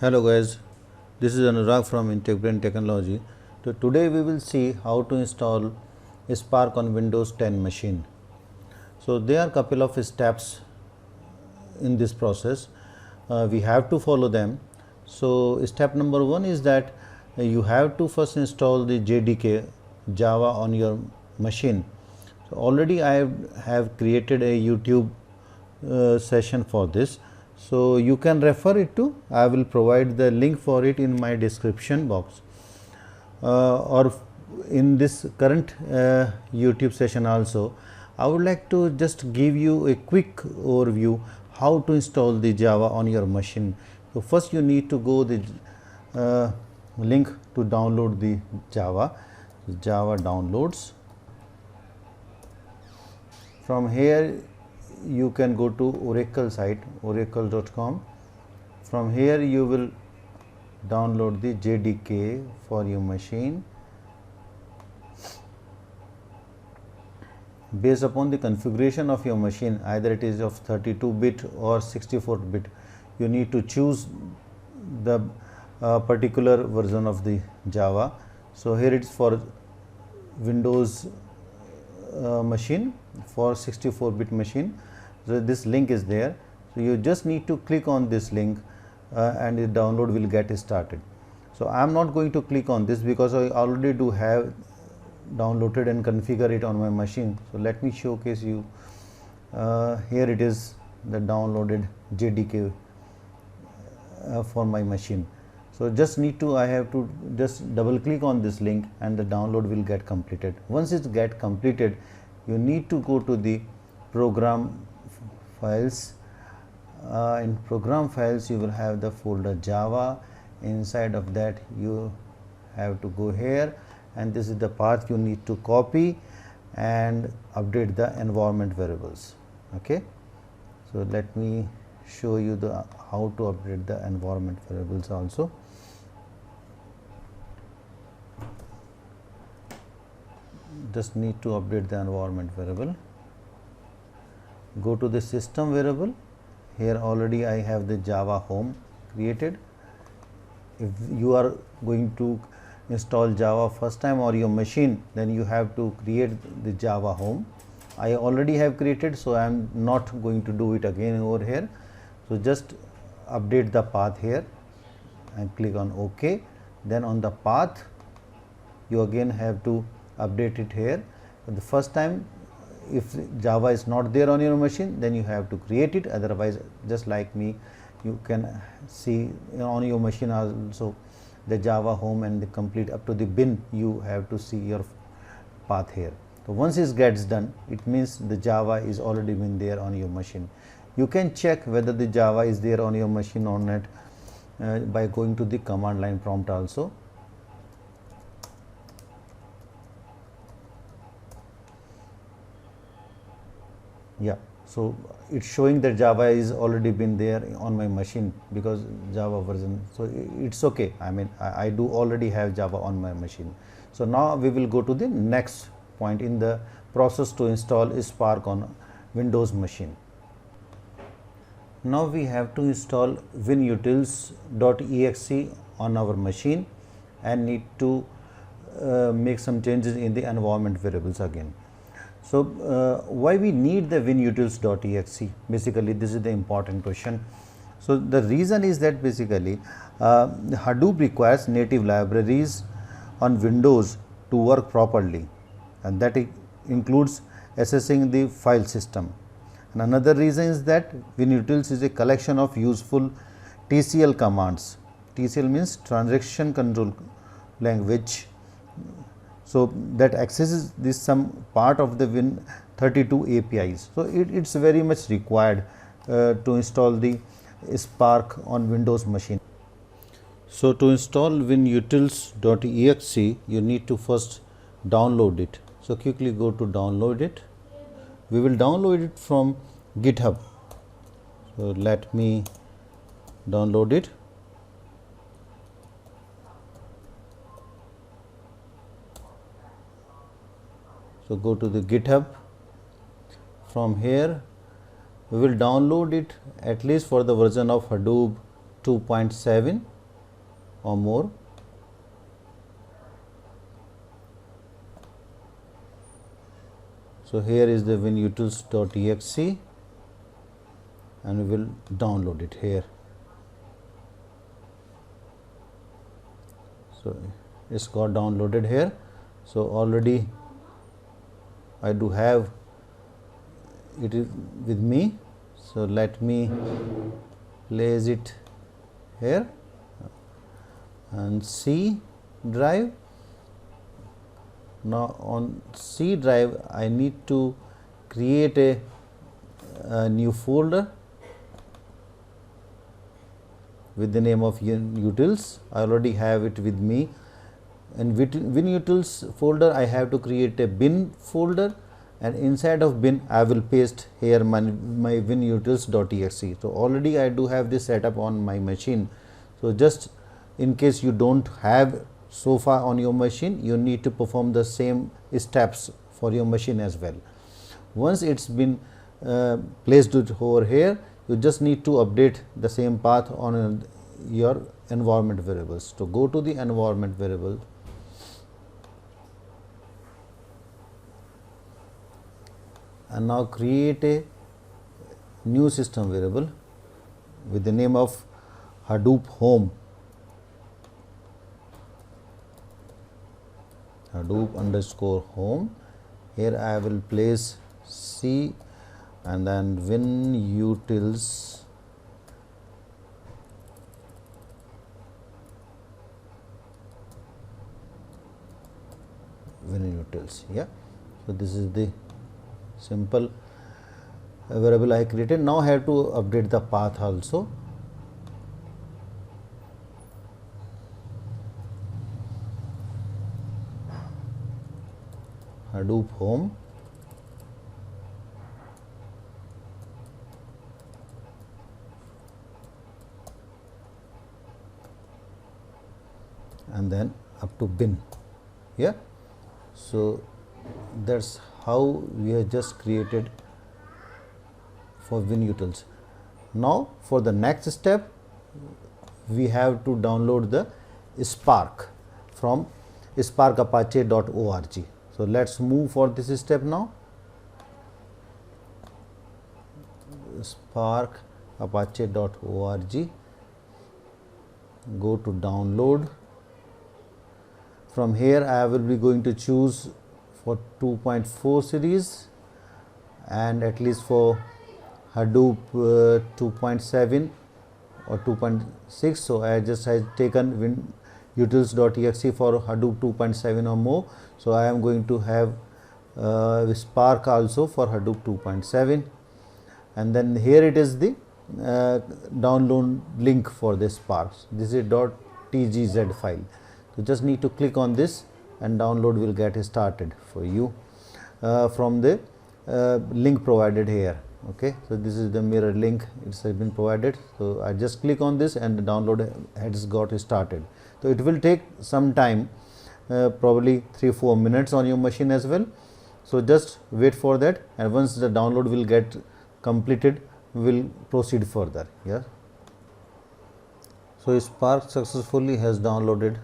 Hello guys, this is Anurag from IntechBrain Technology. Today we will see how to install Spark on Windows 10 machine. So there are a couple of steps in this process. We have to follow them. So step number 1 is that you have to first install the JDK Java on your machine. So already I have created a YouTube session for this. So you can refer it to. I will provide the link for it in my description box or in this current YouTube session also. I would like to just give you a quick overview how to install the Java on your machine. So first you need to go the link to download the Java downloads. From here you can go to Oracle site, oracle.com. From here you will download the JDK for your machine. Based upon the configuration of your machine, either it is of 32-bit or 64-bit, you need to choose the particular version of the Java. So here it is for Windows machine, for 64-bit machine. So this link is there. So you just need to click on this link and the download will get started. So I am not going to click on this because I already do have downloaded and configure it on my machine. So let me showcase you. Here it is, the downloaded JDK for my machine. So just need to, I have to just double click on this link and the download will get completed. Once it get completed, you need to go to the program files. In program files you will have the folder Java. Inside of that you have to go here, and this is the path you need to copy and update the environment variables. Okay, so let me show you the how to update the environment variables also. Just need to update the environment variable. Go to the system variable. Here already I have the Java home created. If you are going to install Java first time on your machine, then you have to create the Java home. I already have created, so I am not going to do it again over here. So just update the path here and click on OK. Then on the path you again have to update it here. For the first time, if Java is not there on your machine, then you have to create it. Otherwise, just like me, you can see on your machine also the Java home and the complete up to the bin. You have to see your path here. So once it gets done, it means the Java is already been there on your machine. You can check whether the Java is there on your machine or not by going to the command line prompt also. Yeah, so it's showing that Java is already been there on my machine because Java version. So it's okay. I mean, I do already have Java on my machine. So now we will go to the next point in the process to install Spark on Windows machine. Now we have to install winutils.exe on our machine and need to make some changes in the environment variables again. So why we need the winutils.exe? Basically, this is the important question. So the reason is that basically Hadoop requires native libraries on Windows to work properly, and that includes accessing the file system. And another reason is that winutils is a collection of useful TCL commands. TCL means transaction control language. So that accesses this some part of the Win32 APIs. So it's very much required to install the Spark on Windows machine. So to install winutils.exe, you need to first download it. So quickly go to download it. We will download it from GitHub. So let me download it. So go to the GitHub. From here we will download it at least for the version of Hadoop 2.7 or more. So here is the winutils.exe and we will download it here. So it's got downloaded here. So already I do have it is with me. So let me place it here and C drive. Now on C drive I need to create a new folder with the name of WinUtils. I already have it with me. In WinUtils folder I have to create a bin folder, and inside of bin I will paste here my winutils.exe. So already I do have this setup on my machine. So just in case you don't have so far on your machine, you need to perform the same steps for your machine as well. Once it's been placed over here, you just need to update the same path on your environment variables. So go to the environment variable, and now create a new system variable with the name of Hadoop home. Hadoop underscore home. Here I will place C and then WinUtils yeah. So this is the simple variable I created. Now I have to update the path also. Hadoop home, and then up to bin. Yeah. So that's how we have just created for WinUtils. Now for the next step, we have to download the Spark from sparkapache.org. So let's move for this step now. Sparkapache.org, go to download. From here I will be going to choose for 2.4 series and at least for Hadoop 2.7 or 2.6. So I just have taken winutils.exe for Hadoop 2.7 or more. So I am going to have Spark also for Hadoop 2.7, and then here it is the download link for this Spark. This is .tgz file. So just need to click on this and download will get started for you from the link provided here. Okay, so this is the mirror link, it has been provided. So I just click on this and the download has got started. So it will take some time, probably 3-4 minutes on your machine as well. So just wait for that, and once the download will get completed, we will proceed further. Yeah. So Spark successfully has downloaded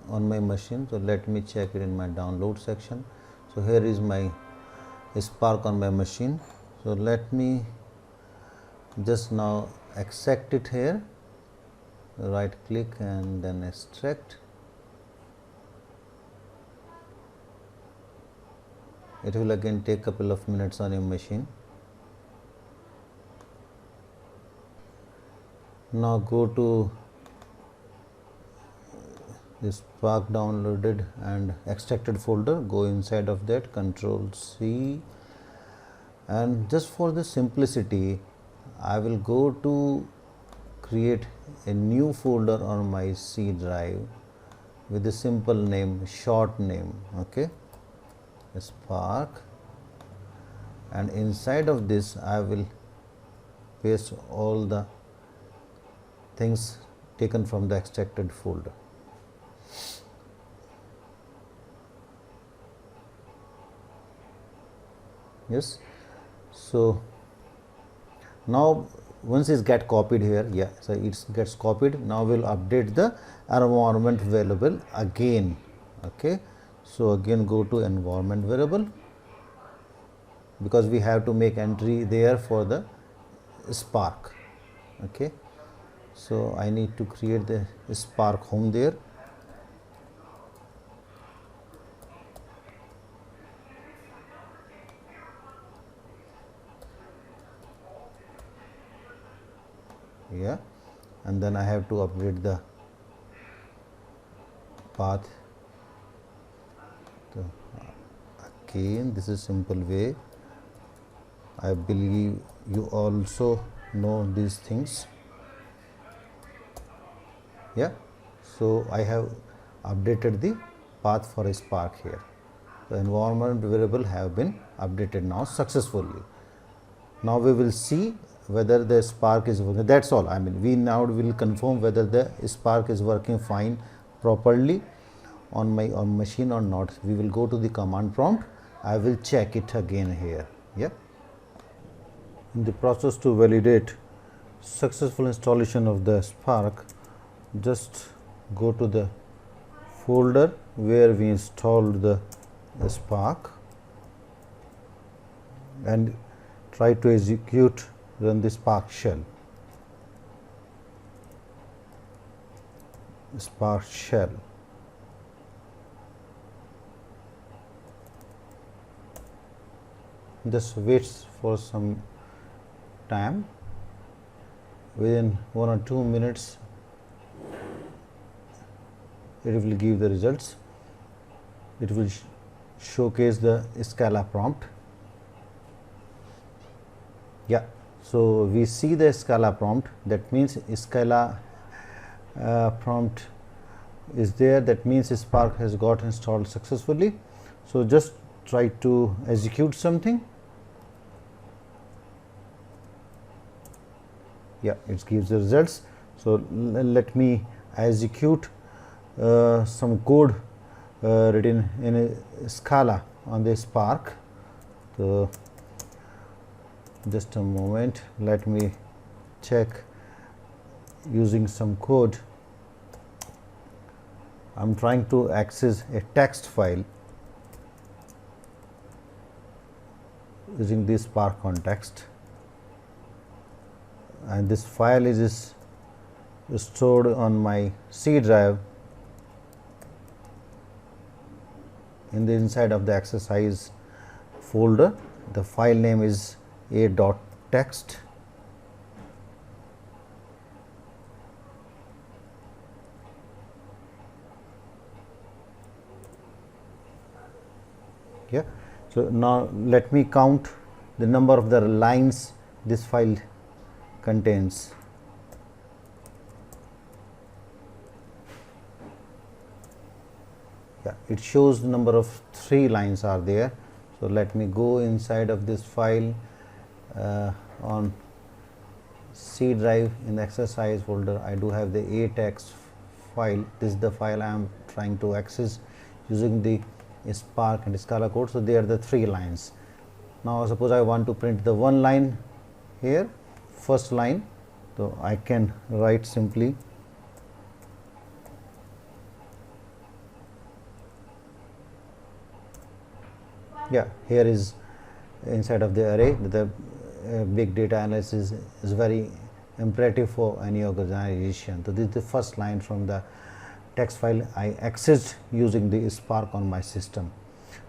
on my machine. So let me check it in my download section. So here is my Spark on my machine. So let me just now extract it here, right click and then extract. It will again take a couple of minutes on your machine. Now go to this Spark downloaded and extracted folder, go inside of that, Control C, and just for the simplicity I will go to create a new folder on my C drive with a simple name, short name. Okay, Spark, and inside of this I will paste all the things taken from the extracted folder. Yes. So now once it get copied here, yeah, so it gets copied. Now we'll update the environment variable again. Okay, so again go to environment variable, because we have to make entry there for the Spark. Okay, so I need to create the Spark home there. Yeah, and then I have to update the path. So again, this is simple way. I believe you also know these things. Yeah, so I have updated the path for a Spark here. The environment variable have been updated now successfully. Now we will see whether the Spark is working. That's all. I mean, we now will confirm whether the Spark is working fine properly on my machine or not. We will go to the command prompt. I will check it again here. Yeah. In the process to validate successful installation of the Spark, just go to the folder where we installed the Spark and try to execute, run the Spark shell. Spark shell. Just waits for some time. Within 1 or 2 minutes it will give the results. It will showcase the Scala prompt. Yeah, so we see the Scala prompt. That means Scala prompt is there. That means Spark has got installed successfully. So just try to execute something. Yeah, it gives the results. So let me execute some code written in a Scala on the Spark. So just a moment, let me check using some code. I'm trying to access a text file using this Spark context, and this file is stored on my C drive in the inside of the exercise folder. The file name is a.text. Yeah, so now let me count the number of the lines this file contains. Yeah, it shows the number of 3 lines are there. So let me go inside of this file on C drive in the exercise folder. I do have the a.text file. This is the file I am trying to access using the Spark and Scala code. So they are the 3 lines. Now suppose I want to print the 1 line here, first line. So I can write simply here is inside of the array. The big data analysis is very imperative for any organization. So this is the first line from the text file I accessed using the Spark on my system.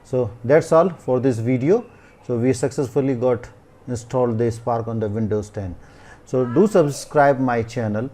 So that's all for this video. So we successfully got installed the Spark on the Windows 10. So do subscribe my channel